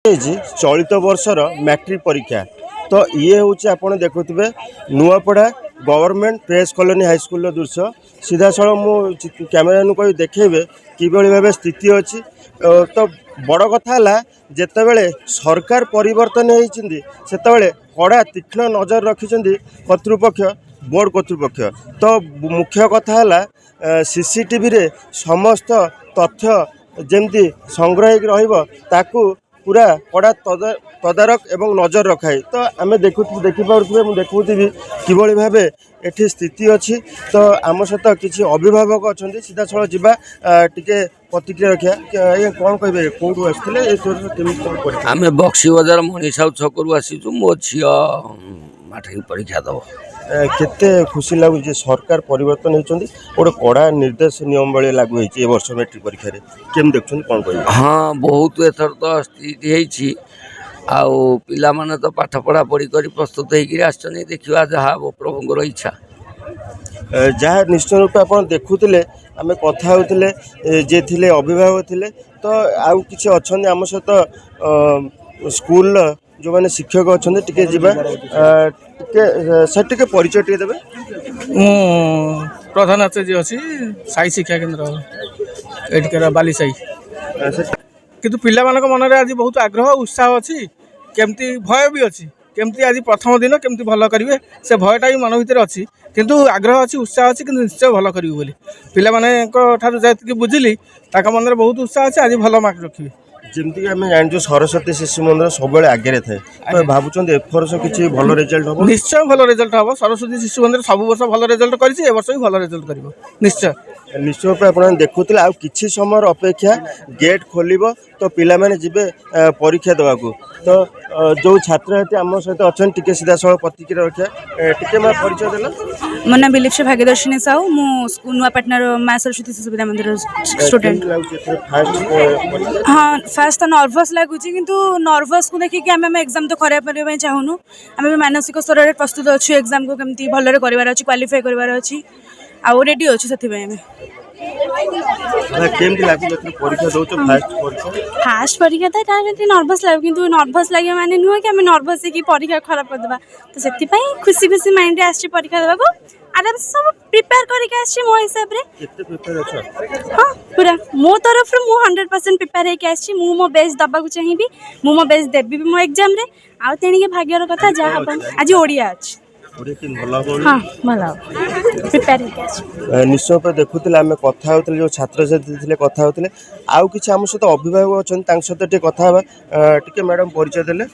चलित वर्षर मैट्रिक परीक्षा तो ये हूँ आप देखुवे Nuapada government press colony high school दृश्य सीधा सड़क मु कैमेरा कह देखेबे कि भाव स्थिति अच्छी तो बड़ कथा जितेबले सरकार परिवर्तन होती से कड़ा तीक्ष्ण नजर रखिंट कर्तृपक्ष बोर्ड कर्तृपक्ष तो मुख्य कथा है सीसीटीवी रे समस्त तथ्य जमती संग्रह रही पूरा कड़ा तदारक एवं नजर रखाई तो आम देखिपे मुझे किभली भाव एठी स्थिति अच्छी तो आम सहित किसी अभिभावक अच्छा सीधा सड़क जीवा टिके प्रतिक्रिया रखा ये कौन कहे कौटू आसते आम बक्सी बजार मनीष छकू आसीचु मो झी मैट्रिक परीक्षा दब केते खुशी लगुच सरकार परिवर्तन होती गोटे कड़ा निर्देश नियम भाई लागू होती वर्ष मैट्रिक परीक्षा केम देख कौन कह हाँ बहुत एथर तो स्थिति आउ पिला माने तो पाठ पढ़ा पढ़ी कर प्रस्तुत होकर देखा जहाँ प्रभुंर इच्छा जहाँ निश्चय रूप आप देखुले आम कथा होते जे थे अभिभावक थे तो आउ कि अच्छा आम सहित स्कूल जो मैंने शिक्षक अच्छा टे जा सर टे परिचय टे देवे प्रधान आचार्य अच्छी साई शिक्षा केन्द्र एटिकर बाली साई किंतु पिला मानक मन में आज बहुत आग्रह उत्साह अच्छी केमती भय भी अच्छी केमती आज प्रथम दिन केमती भल करेंगे से भयटा भी मन भर अच्छी किंतु आग्रह अच्छी उत्साह अच्छी कि निश्चय भल करेंगे बोली पिला मानक जी बुझिली मन में बहुत उत्साह अच्छी आज भल मार्क रखिए जमती आम जान सरस्वती शिशु मंदिर सब आगे थाए तो भावुं एफर्ष किसी भल रिजल्ट हम निश्चय भल रिजल्ट हम सरस्वती शिशु मंदिर सब वर्ष भल रिजल्ट कर वर्ष भी भल रिजल्ट कर निश्चय निश्चय रूप आप देखुले आ कि समय अपेक्षा गेट खोल तो पिला माने जिबे परीक्षा देवाक तो जो छात्र आम सहित अच्छा टे सीधा सड़क प्रतिक्रिया रखा टे परिचय देला मो ना बिलिप्स भाग्यदर्शिनी साहू मु नुआपाटनार माँ सरस्वती शिशु विद्या मंदिर स्टूडेंट हाँ फास्ट तो नर्भस लगुच किंतु नर्भस को देखिए आम एग्जाम तो खराब करने चाहूनु आम मानसिक स्तर में प्रस्तुत अच्छु एग्जाम को केमती भलरे करार अच्छी क्वालिफाई करार अच्छी आउ रेडी अच्छे से फास्ट परीक्षा तो नर्भस लगे किंतु नर्भस लगे माने नुह कि आम नर्भस कि परीक्षा खराब करदे तो से खुशी खुशी माइंड आस परीक्षा देवा आराम से सब प्रिपेयर करके मो हिसाब से हाँ पूरा मो तरफ मु 100% प्रिपेयर होकर मो बेस्ट दबा चाहिए मो बेस्ट देवी भी मो एग्जाम रे आ तेणिके भाग्यर कथा जहाँ आज ओडिया अच्छी हाँ भल प्रिपेयर निश्चय देखुले आम कथा होते जो छात्र छात्री थे कथा होते आउ कि आम सहित अभिभावक अच्छा सहित टे कथा टे मैडम परिचय देले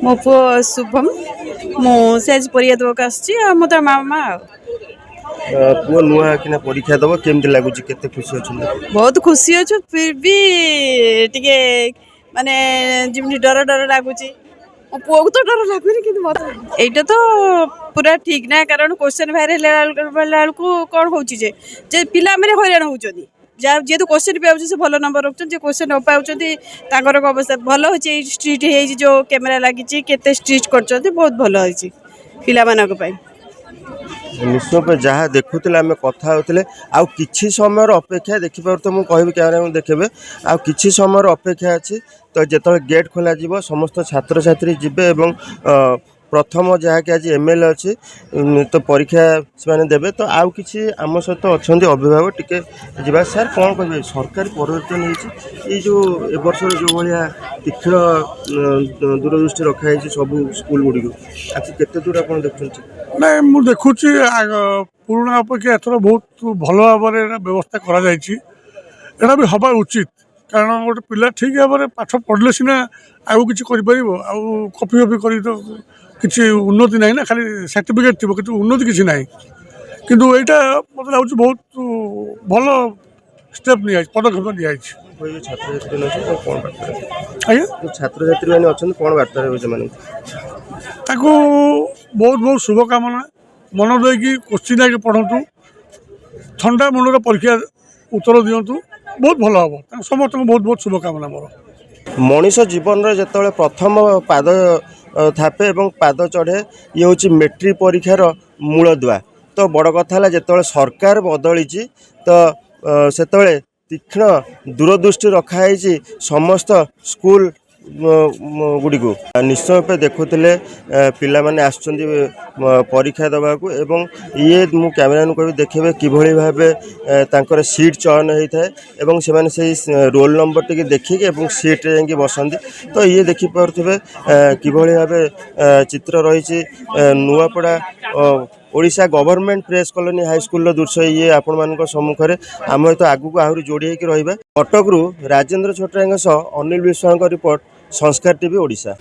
मो पु शुभम मुझे आज परिया देवाक आसो मामा पुआ नुआ कि परीक्षा दब केमती लगुच के खुशी अच्छा बहुत खुशी अच्छु फिर भी टिके माने जिमती डर डर लगुच पुआ को तो डर लगुनि कि एटा तो पूरा ठीक ना कारण क्वेश्चन भाइरल को कौन हो पिला मैंने हैरान होती जेहेतु क्वेश्चन पाँच से भल नंबर रखुच्च क्वेश्चन न पाँच अवस्था भल हो स्ट्रीट जो कैमेरा लगी केते स्ट्रीट कर बहुत भल हो पिला निश्चय जहाँ देखुले आम कथा होते आउ कि समय अपेक्षा देखिपार तो मुझे कहबी कैमरा देखेबे आउ कि समय अपेक्षा अच्छी तो जो गेट खोल समस्त छात्र छात्री जीवे एवं प्रथम जहाँ कि आज एमएलए अच्छी तो परीक्षा से देवे तो आउ कि आम सहित अच्छा अभिभावक टिके जा सर कौन कहे सरकार परिवर्तन होती जो एवर्ष जो भाया तीक्ष्ण दूरदृष्टि रखाई सब स्कूल गुड़ी केते दूर आप देखुं ना मु देखुची पुराणा अपेक्षा एथर बहुत भल भाव व्यवस्था करा भी हवा उचित कारण गोटे पिला ठीक भाव में पाठ पढ़ले सीना आगे किसी कॉपी फपी कर तो किसी उन्नति ना ना खाली सर्टिफिकेट थी कि उन्नति किसी ना किंतु यहाँ मतलब लगुच बहुत भल स्टेप नि पदक्षेप निया छात्र छात्री मैंने अच्छा कौन बार्ता बहुत बहुत शुभकामना मन देकी क्वेश्चन आगे पढ़ु ठंडा मन परीक्षा उत्तर दिंतु बहुत भल हम समस्त बहुत बहुत शुभकामना मोर मनीष जीवन जो प्रथम पाद थापे एवं पाद चढ़े ये हूँ मैट्रिक परीक्षार मूलदुआ तो बड़ कथा जो सरकार बदली तो से तीक्ष्ण दूरदृष्टि रखाई समस्त स्कूल ଗୁଡ଼ିକୁ ନିଶ୍ଚୟ ରୂପେ ଦେଖୁଥିଲେ ପିଲାମାନେ ଆସୁଛନ୍ତି ପରୀକ୍ଷା ଦେବାକୁ ଏବଂ ଇଏ ମୁଁ କ୍ୟାମେରାକୁ କହିବି ଦେଖିବେ କିଭଳି ଭାବେ ତାଙ୍କର ସିଟ୍ ଚୟନ ହୋଇଥାଏ ଏବଂ ସେମାନେ ସେଇ ରୋଲ୍ ନମ୍ବରଟିକି ଦେଖିକି ଏବଂ ସିଟ୍ରେ ଯାଇକି ବସନ୍ତି। ତ ଇଏ ଦେଖିପାରୁଥିବେ କିଭଳି ଭାବେ ଚିତ୍ର ରହିଛି Nuapada Odisha government press colony ହାଇସ୍କୁଲର ଦୃଶ୍ୟ ଇଏ ଆପଣମାନଙ୍କ ସମ୍ମୁଖରେ। ଆମେ ତ ଆଗକୁ ଆହୁରି ଯୋଡ଼ି ହୋଇକି ରହିବା। କଟକରୁ ରାଜେନ୍ଦ୍ର ଛୋଟରାୟଙ୍କ ସହ ଅନିଲ ବିଶ୍ୱାଳଙ୍କ ରିପୋର୍ଟ, ସଂସ୍କାର ଟିଭି ଓଡ଼ିଶା।